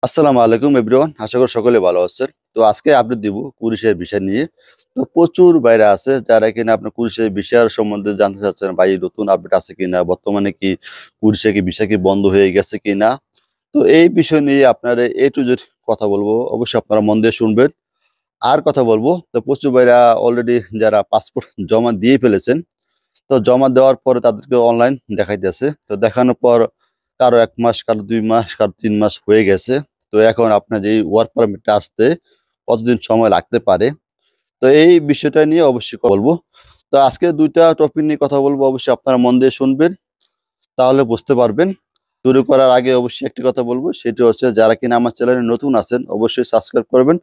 আসসালামু আলাইকুম এভরিওয়ান, আশা করি সকলে ভালো আছেন। তো আজকে আপডেট দিব কুরিশের বিষয় নিয়ে। তো প্রচুর বাইরে আছে যারা কিনা আপনার কুরিশের বিষয়ের সম্বন্ধে জানতে চাচ্ছেন, ভাই নতুন আপডেট আছে কিনা, বর্তমানে কি কুরিশে কি বিষয় কি বন্ধ হয়ে গেছে কিনা। তো এই বিষয় নিয়ে আপনারা এ টু জেড কথা বলবো, অবশ্যই আপনারা মন দিয়ে শুনবেন। আর কথা বলবো, তো প্রচুর ভাইরা অলরেডি যারা পাসপোর্ট জমা দিয়ে ফেলেছেন, তো জমা দেওয়ার পরে তাদেরকে অনলাইন দেখাইতেছে। তো দেখানোর পর কারো 1 মাস, কারো 2 মাস, কারো 3 মাস হয়ে গেছে। তো এখন আপনার যে ওয়ার্ক পারমিটটা আসতে কতদিন সময় লাগতে পারে, তো এই বিষয়টা নিয়ে অবশ্যই বলবো। তো আজকে 2টা টপিক নিয়ে কথা বলবো, অবশ্যই আপনারা মন দিয়ে শুনবেন, তাহলে বুঝতে পারবেন। শুরু করার আগে অবশ্যই একটি কথা বলবো, সেটি হচ্ছে যারা কিনা আমার চ্যানেলে নতুন আছেন অবশ্যই সাবস্ক্রাইব করবেন,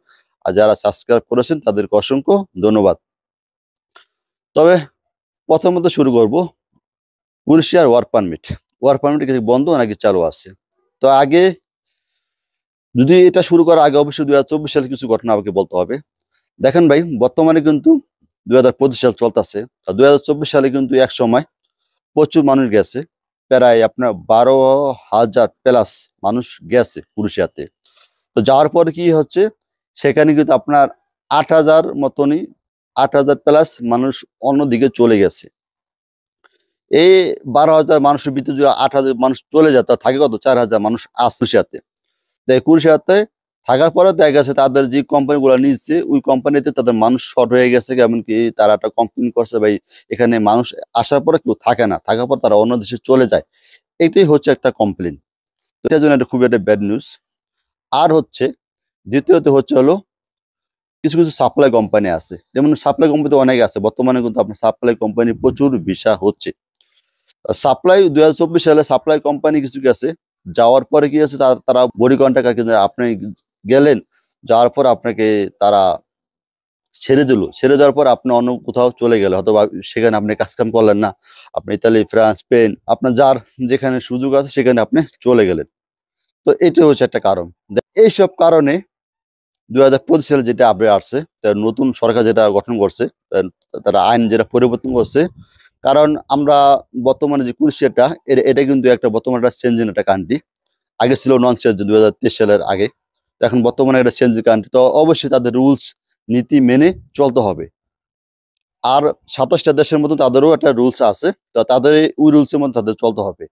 আর যারা সাবস্ক্রাইব করেছেন তাদেরকে অসংখ্য ধন্যবাদ। তবে প্রথমত শুরু করব কুরিশিয়ার ওয়ার্ক পারমিট কি বন্ধ নাকি চালু আছে। তো আগে যদি এটা শুরু করার আগে অবশ্যই 2024 সালে কিছু ঘটনা আমাকে বলতে হবে। দেখেন ভাই, বর্তমানে কিন্তু 2025 সাল চলতেছে। আর 2024 সালে কিন্তু এক সময় প্রচুর মানুষ গেছে, প্রায় আপনার 12,000 প্লাস মানুষ গেছে কুরিশিয়াতে। তো যাওয়ার পরে কি হচ্ছে, সেখানে কিন্তু আপনার 8,000 মতনই, 8,000 প্লাস মানুষ অন্যদিকে চলে গেছে। এই 12,000 মানুষের ভিতরে যদি 8,000 মানুষ চলে যায়, তা থাকে কত? 4,000 মানুষ আছে কুরিশিয়াতে। তো এই কুরিশিয়াতে থাকার পরে দেখা গেছে তাদের যে কোম্পানিগুলো নিচ্ছে, ওই কোম্পানিতে তাদের মানুষ শর্ট হয়ে গেছে। এমনকি তারা একটা কমপ্লেন করছে, ভাই এখানে মানুষ আসার পরে কেউ থাকে না, থাকার পর তারা অন্য দেশে চলে যায়। এটাই হচ্ছে একটা কমপ্লেন। তো এটার জন্য এটা খুবই একটা ব্যাড নিউজ। আর হচ্ছে দ্বিতীয়ত হচ্ছে হলো কিছু কিছু সাপ্লাই কোম্পানি আছে, যেমন সাপ্লাই কোম্পানি তো অনেক আছে। বর্তমানে কিন্তু আপনার সাপ্লাই কোম্পানি প্রচুর ভিসা হচ্ছে। সাপ্লাই 2024 সালে সাপ্লাই কোম্পানি কিছু গেছে, যাওয়ার পরে কি আছে, তারা বডি কন্ট্রাক্ট কিন্তু আপনি গেলেন, যাওয়ার পর আপনাকে তারা ছেড়ে দিল। ছেড়ে দেওয়ার পর আপনি অন্য কোথাও চলে গেলে, হয়তো সেখানে আপনি কাজ কাম করলেন না, আপনি ইতালি, ফ্রান্স, স্পেন, আপনার যার যেখানে সুযোগ আছে সেখানে আপনি চলে গেলেন। তো এটা হচ্ছে একটা কারণ। এইসব কারণে 2025 সালে যেটা আপডেট আসছে, নতুন সরকার যেটা গঠন করছে, তারা আইন যেটা পরিবর্তন করছে। কারণ আমরা বর্তমানে যে কুরিশিয়াটা, এটা কিন্তু একটা বর্তমানে একটা চেঞ্জিং একটা কান্ট্রি। আগে ছিল নন চেঞ্জ 2023 সালের আগে, তো এখন বর্তমানে একটা চেঞ্জ কান্ট্রি। তো অবশ্যই তাদের রুলস নীতি মেনে চলতে হবে। আর 27টা দেশের মতো তাদেরও একটা রুলস আছে, তো তাদের ওই রুলসের মধ্যে তাদের চলতে হবে।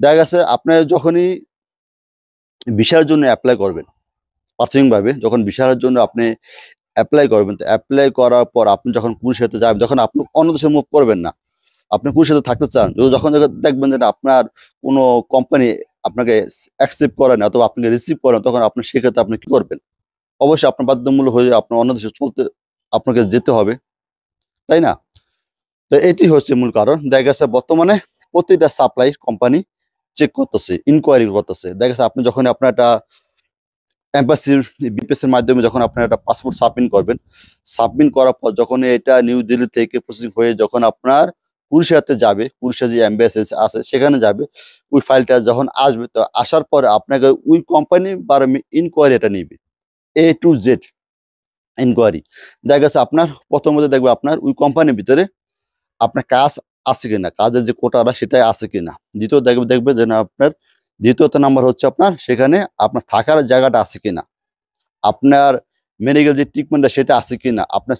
দেখা গেছে আপনি যখনই ভিসার জন্য অ্যাপ্লাই করবেন, প্রাথমিকভাবে যখন ভিসার জন্য আপনি অ্যাপ্লাই করবেন, তো অ্যাপ্লাই করার পর আপনি যখন কুরিশিয়াতে যাবেন, যখন আপনি অন্য দেশে মুভ করবেন না, আপনি কুরিশিয়াতে থাকতে চান, যখন দেখবেন যে আপনার কোনো কোম্পানি আপনাকে অ্যাকসেপ্ট করে না অথবা আপনাকে রিসিভ করে না, তখন আপনি সেক্ষেত্রে আপনি কি করবেন? অবশ্যই আপনার বাধ্যতামূলক হয়ে আপনার অন্য দেশে চলতে আপনাকে যেতে হবে, তাই না? তো এটি হচ্ছে মূল কারণ। দেখা গেছে বর্তমানে প্রতিটা সাপ্লাই কোম্পানি চেক করতেছে, ইনকোয়ারি করতেছে। দেখা গেছে আপনি যখন আপনার একটা এম্বাসির বিপিএস এর মাধ্যমে যখন আপনার একটা পাসপোর্ট সাবমিট করবেন, সাবমিট করার পর যখন এটা নিউ দিল্লি থেকে প্রসেসিং হয়ে যখন আপনার কুরিশিয়াতে যাবে, কুরিশিয়া যে এম্বাসি আছে সেখানে যাবে, ওই ফাইলটা যখন আসবে, তো আসার পরে আপনাকে ওই কোম্পানি বারে ইনকোয়ারি এটা নিবে, এ টু জেড ইনকোয়ারি। দেখা গেছে আপনার প্রথমত দেখবে আপনার ওই কোম্পানির ভিতরে আপনার কাজ আছে কিনা, কাজের যে কোটাটা সেটাই আছে কিনা। দ্বিতীয় দেখবে যে না আপনার, দ্বিতীয়ত নাম্বার হচ্ছে আপনার সেখানে আপনার থাকার জায়গাটা আছে কিনা, আপনার মেডিকেল যে ট্রিটমেন্টটা সেটা আছে কিনা, আপনার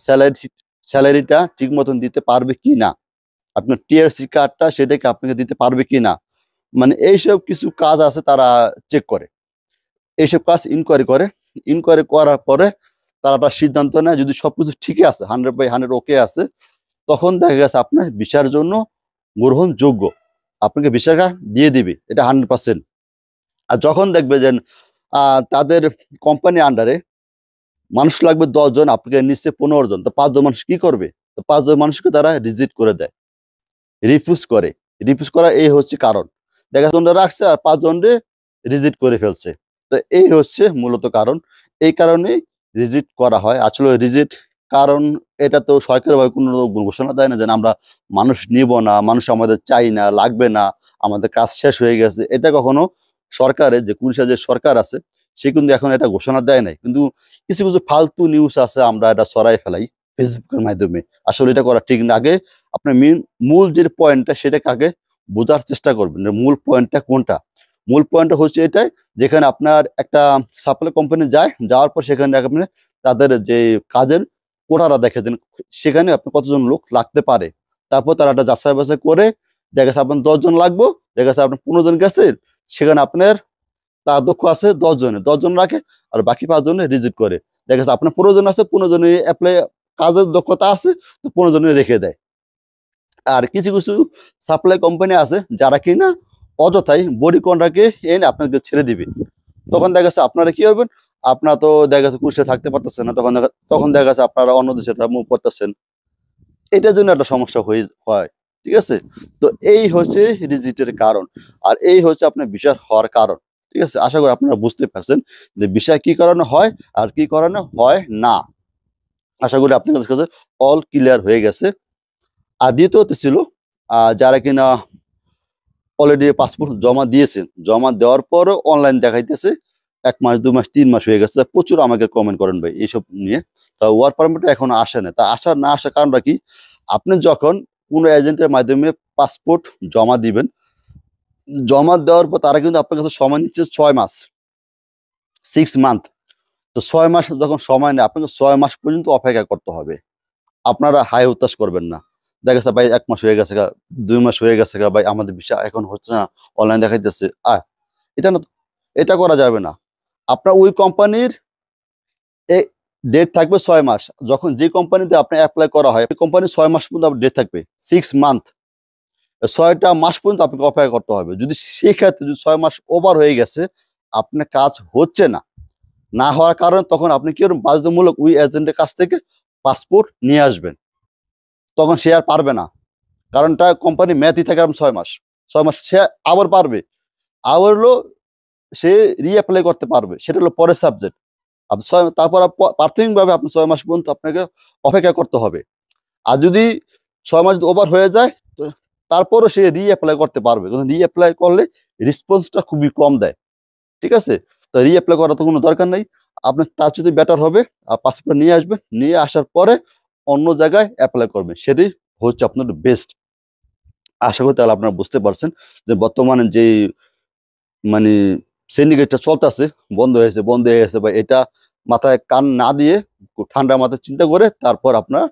স্যালারিটা ঠিক মতন দিতে পারবে কিনা, আপনার টিআরসি কার্ডটা সেটাকে আপনাকে দিতে পারবে কিনা। মানে এইসব কিছু কাজ আছে তারা চেক করে, এইসব কাজ ইনকোয়ারি করে। ইনকোয়ারি করার পরে তারা একটা সিদ্ধান্ত নেয়, যদি সবকিছু ঠিকই আছে, 100/100 ওকে আছে, তখন দেখা গেছে আপনার ভিসার জন্য গ্রহণযোগ্য, আপনাকে ভিসাটা দিয়ে দিবে, এটা 100%। আর যখন দেখবে যে তাদের কোম্পানি আন্ডারে মানুষ লাগবে 10 জন, আপনাকে নিচ্ছে 15 জন, তো 5 জন মানুষ কি করবে? তো 5 জন মানুষকে তারা রিজেক্ট করে দেয়, রিফিউজ করে। রিফিউজ করা এই হচ্ছে কারণ। দেখা যাচ্ছে জনরা রাখছে আর 5 জনরে রিজেক্ট করে ফেলছে। তো এই হচ্ছে মূলত কারণ। এই কারণেই রিজেক্ট করা হয়। আসলে রিজেক্ট কারণ এটা তো সরকারিভাবে কোনো ঘোষণা দেয় না যে আমরা মানুষ নিব না, মানুষ আমাদের চাই না, লাগবে না, আমাদের কাজ শেষ হয়ে গেছে। এটা কখনো সরকারের যে কুরিশিয়া যে সরকার আছে, সে কিন্তু এখন এটা ঘোষণা দেয় নাই। কিন্তু কিছু কিছু ফালতু নিউজ আছে, আমরা এটা ছড়াই ফেলাই ফেসবুকের মাধ্যমে। আসলে এটা করা ঠিক না। আগে আপনার মূল যে পয়েন্টটা সেটাকে আগে বোঝার চেষ্টা করবেন, মূল পয়েন্টটা কোনটা। মূল পয়েন্টটা হচ্ছে এটাই, যেখানে আপনার একটা সাপ্লাই কোম্পানি যায়, যাওয়ার পর সেখানে আপনি তাদের যে কাজের কোটাটা দেখে দেন, সেখানে আপনি কতজন লোক লাগতে পারে। তারপর তারা একটা যাচাই বাছাই করে দেখা যাচ্ছে আপনার 10 জন লাগবে, দেখা যাচ্ছে আপনার 15 জন গেছে, সেখানে আপনার তার দক্ষ আছে 10 জন রাখে, আর বাকি 5 জনে রিজেক্ট করে। দেখা যাচ্ছে আপনার 15 জন আছে, 15 জনে অ্যাপ্লাই কাজের দক্ষতা আছে, তো 15 জনে রেখে দেয়। আর কিছু কিছু সাপ্লাই কোম্পানি আছে যারা কিনা অযথাই বডি কন্ট্রাক্টে এনে আপনাকে ছেড়ে দিবে। তখন দেখা যাচ্ছে আপনারা কি হবেন, আপনারা তো দেখা যাচ্ছে কুষ্টিয়া থাকতে পারতেছেন না, তখন দেখা যাচ্ছে আপনারা অন্য দেশে মুভ করতেছেন, এটার জন্য একটা সমস্যা হয়। ঠিক আছে, তো এই হচ্ছে রিজিটের কারণ, আর এই হচ্ছে আপনার বিষয় হওয়ার কারণ। ঠিক আছে, আশা করি আপনারা বুঝতে পারছেন যে বিষয় কি কারণে হয় আর কি কারণে হয় না। আশা করি আপনাদের কাছে অল ক্লিয়ার হয়ে গেছে। আর দ্বিতীয়ত ছিল যারা কিনা অলরেডি পাসপোর্ট জমা দিয়েছেন, জমা দেওয়ার পরও অনলাইন দেখাইতেছে 1 মাস 2 মাস 3 মাস হয়ে গেছে, প্রচুর আমাকে কমেন্ট করেন ভাই এইসব নিয়ে। তা ওয়ার্ক পারমিট এখনো আসে না, তা না আসার কারণটা কি? আপনি যখন কোনো এজেন্টের মাধ্যমে পাসপোর্ট জমা দিবেন, জমা দেওয়ার পর তারা কিন্তু আপনার কাছে সময় নিচ্ছে 6 মাস, 6 মান্থ। তো 6 মাস যখন সময় নেয়, আপনাকে 6 মাস পর্যন্ত অপেক্ষা করতে হবে। আপনারা হাই হতাশ করবেন না। দেখা যাচ্ছে ভাই 1 মাস হয়ে গেছে গা, 2 মাস হয়ে গেছে গা, ভাই আমাদের বিষয় এখন হচ্ছে না, অনলাইন দেখাইতেছে। এটা না, এটা করা যাবে না। আপনার ওই কোম্পানির ডেট থাকবে 6 মাস। যখন যে কোম্পানিতে আপনি অ্যাপ্লাই করা হয়, কোম্পানি 6 মাস পর্যন্ত আপনার ডেট থাকবে, 6 মান্থ। 6টা মাস পর্যন্ত আপনাকে অপেক্ষা করতে হবে। যদি সেক্ষেত্রে যদি 6 মাস ওভার হয়ে গেছে, আপনার কাজ হচ্ছে না, না হওয়ার কারণে তখন আপনি কি করবেন, বাধ্যতামূলক ওই এজেন্টের কাছ থেকে পাসপোর্ট নিয়ে আসবেন। তখন সে আর পারবে না, কারণটা কোম্পানি মেয়াদি থাকে 6 মাস। 6 মাস সে আবার পারবে, আবার হলো সে রিঅ্যাপ্লাই করতে পারবে, সেটা হলো পরের সাবজেক্ট। আপনি তারপর প্রাথমিকভাবে আপনি 6 মাস পর্যন্ত আপনাকে অপেক্ষা করতে হবে। আর যদি 6 মাস ওভার হয়ে যায়, তো তারপরও সে রিঅ্যাপ্লাই করতে পারবে, কিন্তু রিঅ্যাপ্লাই করলে রেসপন্সটা খুবই কম দেয়। ঠিক আছে, তো রিঅ্যাপ্লাই করার তো কোনো দরকার নেই। আপনার তার যদি বেটার হবে, পাসপোর্ট নিয়ে আসবেন, নিয়ে আসার পরে অন্য জায়গায় অ্যাপ্লাই করবেন, সেটাই হচ্ছে আপনার বেস্ট। আশা করি তাহলে আপনারা বুঝতে পারছেন যে বর্তমানে যে মানে সিন্ডিকেটটা চলতেছে, বন্ধ হয়ে গেছে, বা এটা মাথায় কান না দিয়ে খুব ঠান্ডা মাথায় চিন্তা করে তারপর আপনার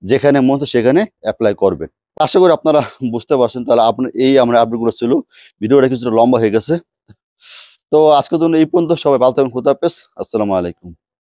যেখানে মন চায় সেখানে অ্যাপ্লাই করবেন। আশা করি আপনারা বুঝতে পারছেন। তাহলে আপনার এই আমরা আপডেটগুলো ছিল, ভিডিওটা কিছুটা লম্বা হয়ে গেছে। তো আজকের জন্য এই পর্যন্ত, সবাই ভালো থাকবেন, খুদা হাফেজ, আসসালামু আলাইকুম।